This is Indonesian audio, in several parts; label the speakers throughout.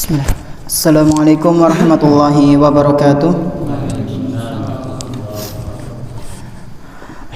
Speaker 1: Bismillah. Assalamualaikum warahmatullahi wabarakatuh.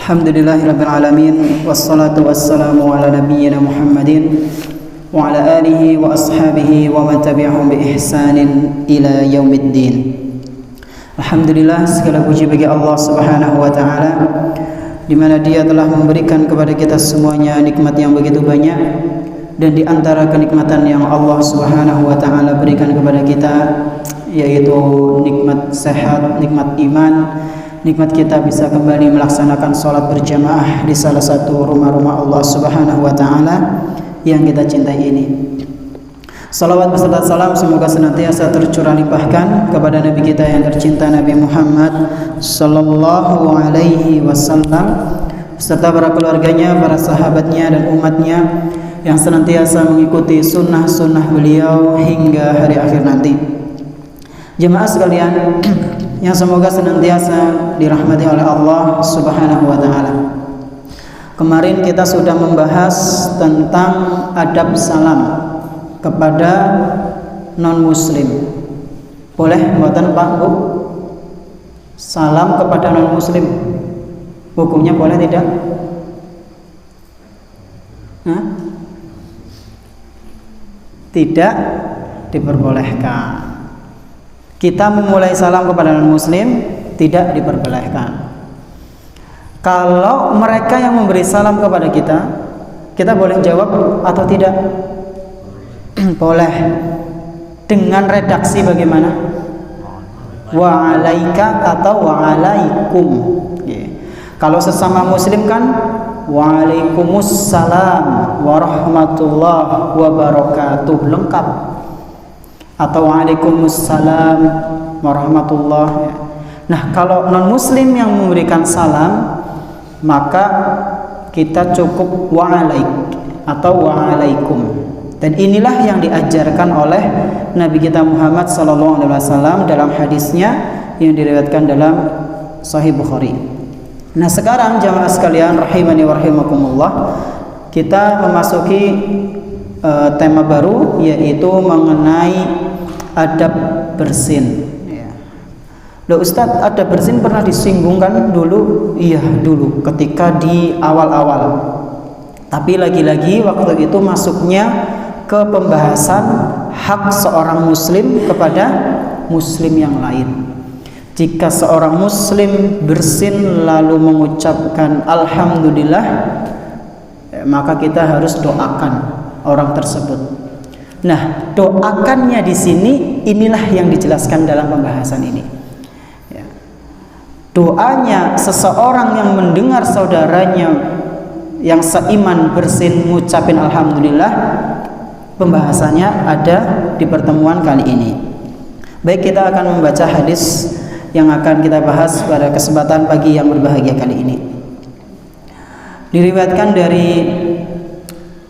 Speaker 1: Alhamdulillahirabbil alamin wassalatu wassalamu ala nabiyyina Muhammadin wa ala alihi wa ashabihi wa man tabi'ahum bi ihsanin ila yaumiddin. Alhamdulillah, segala puji bagi Allah Subhanahu wa taala di mana Dia telah memberikan kepada kita semuanya nikmat yang begitu banyak. Dan di antara kenikmatan yang Allah Subhanahu wa taala berikan kepada kita yaitu nikmat sehat, nikmat iman, nikmat kita bisa kembali melaksanakan sholat berjamaah di salah satu rumah-rumah Allah Subhanahu wa taala yang kita cintai ini. Salawat beserta salam semoga senantiasa tercurah limpahkan kepada Nabi kita yang tercinta, Nabi Muhammad sallallahu alaihi wasallam, serta para keluarganya, para sahabatnya dan umatnya yang senantiasa mengikuti sunnah-sunnah beliau hingga hari akhir nanti. Jemaah sekalian yang semoga senantiasa dirahmati oleh Allah Subhanahu wa taala. Kemarin kita sudah membahas tentang adab salam kepada non-muslim. Boleh mboten Pak Bu? Salam kepada non-muslim. Hukumnya boleh tidak? Hah? Tidak diperbolehkan. Kita memulai salam kepada non-muslim tidak diperbolehkan. Kalau mereka yang memberi salam kepada kita, kita boleh jawab atau tidak? Boleh. Dengan redaksi bagaimana? Wa alaika atau wa alaikum. Kalau sesama muslim kan Waalaikumsalam warahmatullahi wabarakatuh, lengkap. Atau Waalaikumsalam warahmatullahi. Nah, kalau non muslim yang memberikan salam, maka kita cukup wa'alaik atau wa'alaikum. Dan inilah yang diajarkan oleh Nabi kita Muhammad SAW dalam hadisnya yang diriwayatkan dalam Sahih Bukhari. Nah, sekarang jamaah sekalian rahimani wa rahimakumullah, kita memasuki tema baru yaitu mengenai adab bersin. Loh Ustadz, adab bersin pernah disinggung kan dulu? Iya, dulu ketika di awal-awal. Tapi lagi-lagi waktu itu masuknya ke pembahasan hak seorang muslim kepada muslim yang lain. Jika seorang muslim bersin lalu mengucapkan alhamdulillah, maka kita harus doakan orang tersebut. Nah, doakannya di sini inilah yang dijelaskan dalam pembahasan ini. Doanya seseorang yang mendengar saudaranya yang seiman bersin mengucapin alhamdulillah, pembahasannya ada di pertemuan kali ini. Baik, kita akan membaca hadis yang akan kita bahas pada kesempatan pagi yang berbahagia kali ini. Diriwayatkan dari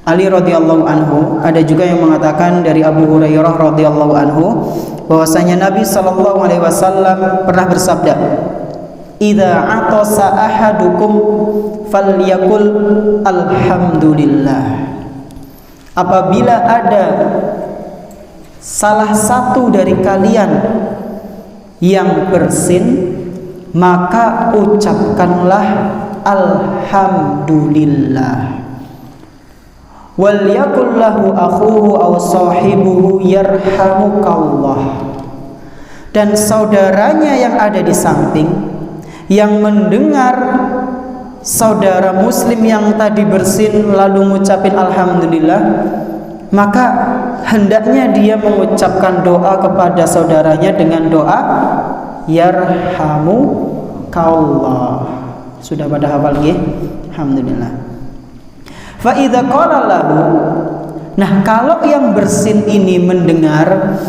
Speaker 1: Ali radhiyallahu anhu, ada juga yang mengatakan dari Abu Hurairah radhiyallahu anhu bahwasanya Nabi sallallahu alaihi wasallam pernah bersabda, "Idza atasa ahadukum falyakul alhamdulillah." Apabila ada salah satu dari kalian yang bersin, maka ucapkanlah alhamdulillah. Wal yakul lahu akhuhu aw sahibuhu yarhamukallah. Dan saudaranya yang ada di samping yang mendengar saudara muslim yang tadi bersin lalu mengucapin alhamdulillah, maka hendaknya dia mengucapkan doa kepada saudaranya dengan doa yarhamukallah. Sudah pada hafal nggih? Alhamdulillah. Fa idza qala lahu, nah kalau yang bersin ini mendengar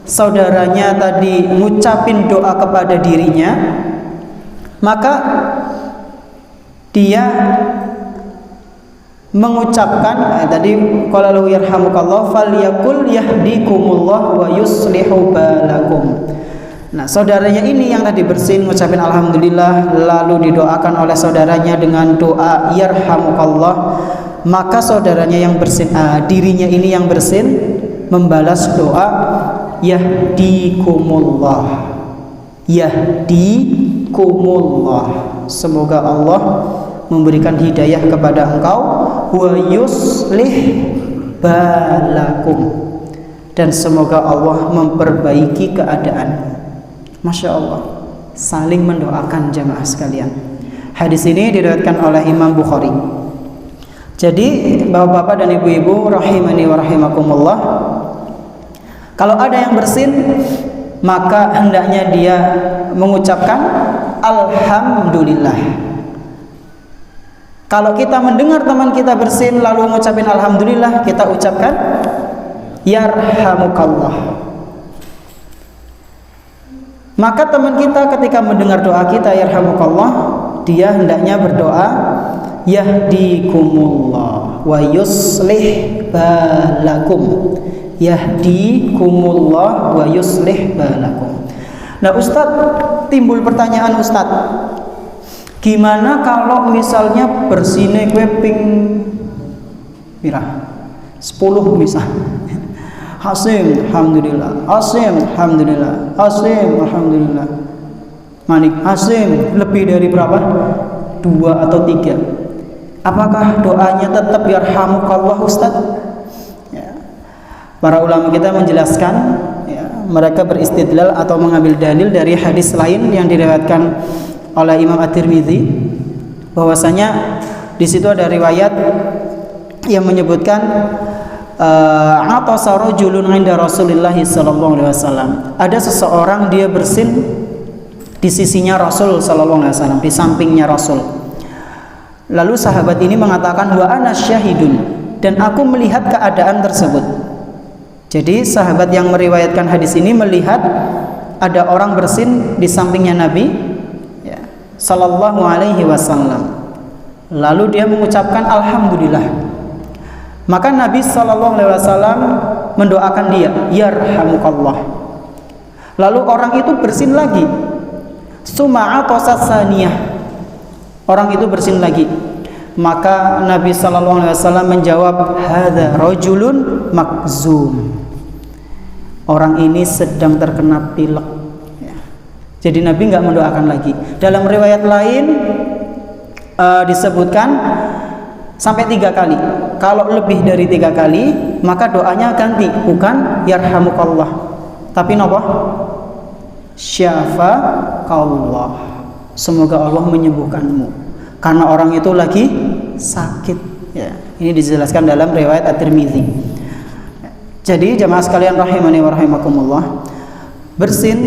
Speaker 1: saudaranya tadi ngucapin doa kepada dirinya, maka dia mengucapkan tadi qala lahu yarhamukallah falyakul yahdikumullah wa yuslihu balakum. Nah, saudaranya ini yang tadi bersin mengucapkan alhamdulillah lalu didoakan oleh saudaranya dengan doa yarhamukallah, maka saudaranya yang bersin dirinya ini yang bersin membalas doa yahdikumullah. Yahdikumullah. Semoga Allah memberikan hidayah kepada engkau, wa yuslih balakum, dan semoga Allah memperbaiki keadaan. Masya Allah, saling mendoakan jamaah sekalian. Hadis ini diriwayatkan oleh Imam Bukhari. Jadi bapak-bapak dan ibu-ibu rahimani wa rahimakumullah, kalau ada yang bersin, maka hendaknya dia mengucapkan alhamdulillah. Kalau kita mendengar teman kita bersin lalu mengucapkan alhamdulillah, kita ucapkan yarhamukallah. Maka teman kita ketika mendengar doa kita yarhamukallah, dia hendaknya berdoa yahdikumullah wa yuslih balakum. Yahdikumullah wa yuslih balakum. Nah Ustadz, timbul pertanyaan Ustadz, gimana kalau misalnya bersine kue ping pira 10 misal, Hasim alhamdulillah, Hasim alhamdulillah, Hasim alhamdulillah, Manik Hasim lebih dari berapa? 2 atau 3. Apakah doanya tetap yarhamukallah Ustaz? Ya. Para ulama kita menjelaskan, ya, mereka beristidlal atau mengambil dalil dari hadis lain yang diriwayatkan oleh Imam At-Tirmidzi, bahwasanya di situ ada riwayat yang menyebutkan atasa rajulun 'inda Rasulillah sallallahu alaihi wasallam. Ada seseorang dia bersin di sisinya Rasul sallallahu alaihi wasallam, di sampingnya Rasul. Lalu sahabat ini mengatakan wa ana syahidun, dan aku melihat keadaan tersebut. Jadi sahabat yang meriwayatkan hadis ini melihat ada orang bersin di sampingnya Nabi, ya, sallallahu alaihi wasallam. Lalu dia mengucapkan alhamdulillah. Maka Nabi sallallahu alaihi wasallam mendoakan dia, yarhamukallah. Lalu orang itu bersin lagi. Suma'a tosasaniyah. Orang itu bersin lagi. Maka Nabi sallallahu alaihi wasallam menjawab, hadza rajulun makzum. Orang ini sedang terkena pilek. Ya. Jadi Nabi enggak mendoakan lagi. Dalam riwayat lain disebutkan sampai 3 kali. Kalau lebih dari 3 kali, maka doanya ganti, bukan yarhamukallah, tapi napa? Syafakallah. Semoga Allah menyembuhkanmu, karena orang itu lagi sakit. Ya, ini dijelaskan dalam riwayat At-Tirmidzi. Jadi jamaah sekalian rahimani wa rahimakumullah, bersin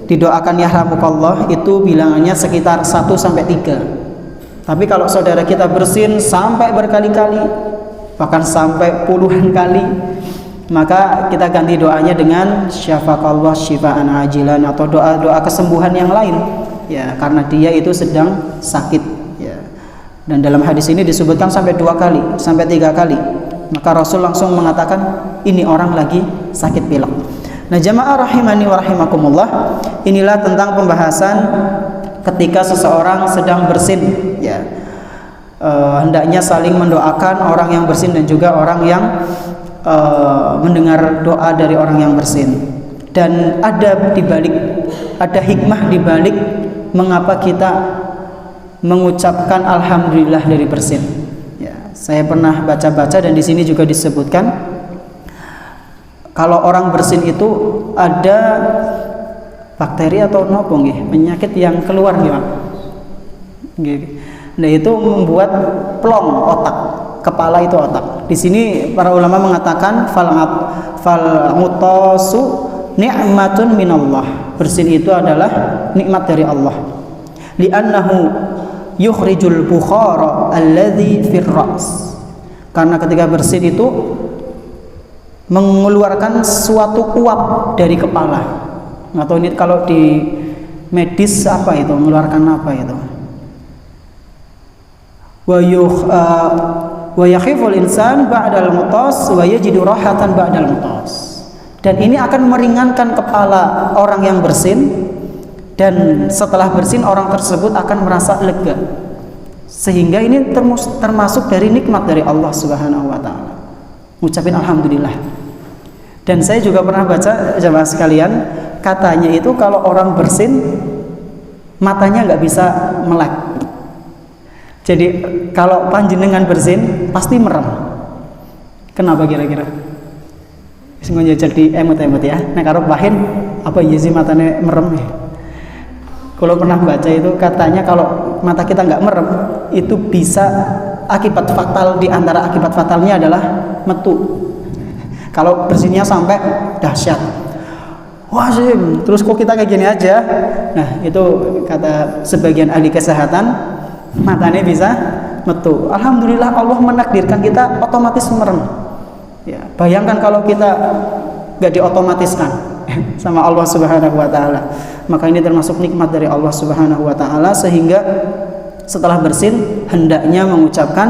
Speaker 1: didoakan yarhamukallah itu bilangannya sekitar 1 sampai 3. Tapi kalau saudara kita bersin sampai berkali-kali, bahkan sampai puluhan kali, maka kita ganti doanya dengan syafakallah syifaan ajilan, atau doa-doa kesembuhan yang lain, ya, karena dia itu sedang sakit, ya. Dan dalam hadis ini disebutkan sampai 2 kali, sampai 3 kali. Maka Rasul langsung mengatakan ini orang lagi sakit pilek. Nah jamaah rahimani wa rahimakumullah, inilah tentang pembahasan ketika seseorang sedang bersin, ya, hendaknya saling mendoakan orang yang bersin dan juga orang yang mendengar doa dari orang yang bersin. Dan ada hikmah di balik mengapa kita mengucapkan alhamdulillah dari bersin. Ya, saya pernah baca-baca dan di sini juga disebutkan kalau orang bersin itu ada bakteri atau nopo nggih, penyakit yang keluar gimana? Nah itu membuat plong otak, kepala itu otak. Di sini para ulama mengatakan fal mutasu ni'matun minallah. Bersin itu adalah nikmat dari Allah. Li'annahu yukhrijul bukhara alladhi fir ra's. Karena ketika bersin itu mengeluarkan suatu uap dari kepala. Atau ini kalau di medis apa itu, mengeluarkan apa itu? Wa yakhiful insan ba'dal mutas wa yajidu rahatan ba'dal mutas. Dan ini akan meringankan kepala orang yang bersin, dan setelah bersin orang tersebut akan merasa lega. Sehingga ini termasuk dari nikmat dari Allah Subhanahu wa taala. Ngucapin alhamdulillah. Dan saya juga pernah baca jamaah sekalian, katanya itu kalau orang bersin matanya nggak bisa melek. Jadi kalau panjenengan bersin pasti merem. Kenapa kira-kira? Semuanya jadi emut-emut ya. Nah kalau bahin apa iya sih matanya merem ya? Kalau pernah baca itu katanya kalau mata kita nggak merem itu bisa akibat fatal, di antara akibat fatalnya adalah metu. Kalau bersinnya sampai dahsyat, wah sih, terus kok kita kayak gini aja. Nah itu kata sebagian ahli kesehatan, matanya bisa metu. Alhamdulillah Allah menakdirkan kita otomatis merem. Ya, bayangkan kalau kita nggak diotomatiskan sama Allah Subhanahu Wa Taala. Maka ini termasuk nikmat dari Allah Subhanahu Wa Taala, sehingga setelah bersin hendaknya mengucapkan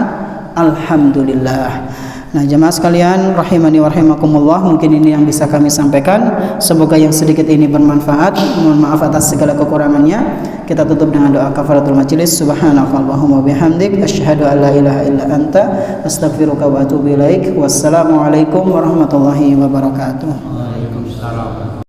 Speaker 1: alhamdulillah. Nah jemaah sekalian rahimani wa rahimakumullah, mungkin ini yang bisa kami sampaikan. Semoga yang sedikit ini bermanfaat. Mohon maaf atas segala kekurangannya. Kita tutup dengan doa kafaratul majelis. Subhanakallahumma bihamdik asyhadu an la ilaha illa anta astaghfiruka wa atubu ilaik. Wassalamualaikum warahmatullahi wabarakatuh.
Speaker 2: Waalaikumsalam.